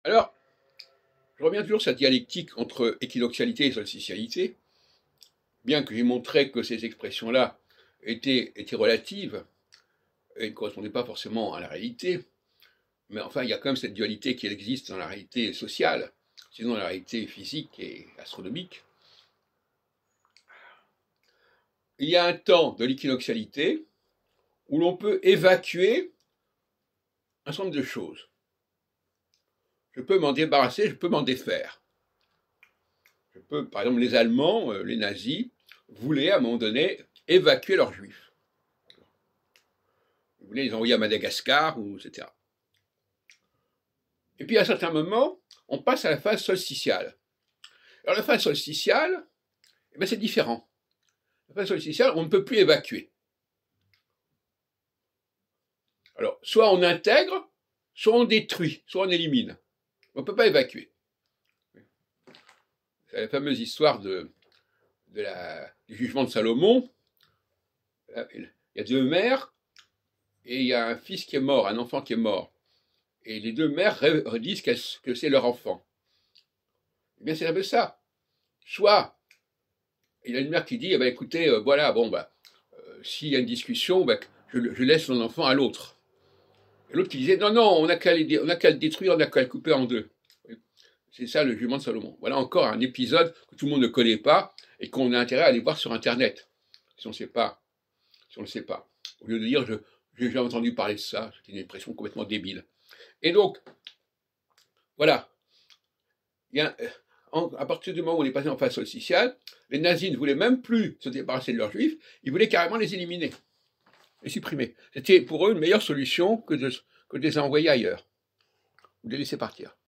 Alors, je reviens toujours sur cette dialectique entre équinoxialité et solsticialité, bien que j'ai montré que ces expressions-là étaient relatives et ne correspondaient pas forcément à la réalité, mais enfin, il y a quand même cette dualité qui existe dans la réalité sociale, sinon dans la réalité physique et astronomique. Il y a un temps de l'équinoxialité où l'on peut évacuer un certain nombre de choses. Je peux m'en débarrasser, je peux m'en défaire. Par exemple, les Allemands, les nazis, voulaient à un moment donné évacuer leurs juifs. Ils voulaient les envoyer à Madagascar, etc. Et puis à un certain moment, on passe à la phase solsticiale. Alors la phase solsticiale, c'est différent. La phase solsticiale, on ne peut plus évacuer. Alors, soit on intègre, soit on détruit, soit on élimine. On ne peut pas évacuer. C'est la fameuse histoire du jugement de Salomon. Il y a deux mères et il y a un fils qui est mort, un enfant qui est mort. Et les deux mères disent que c'est leur enfant. Eh bien, c'est un peu ça. Soit, il y a une mère qui dit, écoutez, s'il y a une discussion, je laisse mon enfant à l'autre. Et l'autre qui disait, non, on n'a qu'à le détruire, on n'a qu'à le couper en deux. C'est ça le jugement de Salomon. Voilà encore un épisode que tout le monde ne connaît pas et qu'on a intérêt à aller voir sur Internet, si on ne le sait pas. Au lieu de dire, j'ai jamais entendu parler de ça, c'est une expression complètement débile. Et donc, voilà. À partir du moment où on est passé en phase solsticiale, les nazis ne voulaient même plus se débarrasser de leurs juifs, ils voulaient carrément les éliminer, les supprimer. C'était pour eux une meilleure solution que de les envoyer ailleurs, ou de les laisser partir.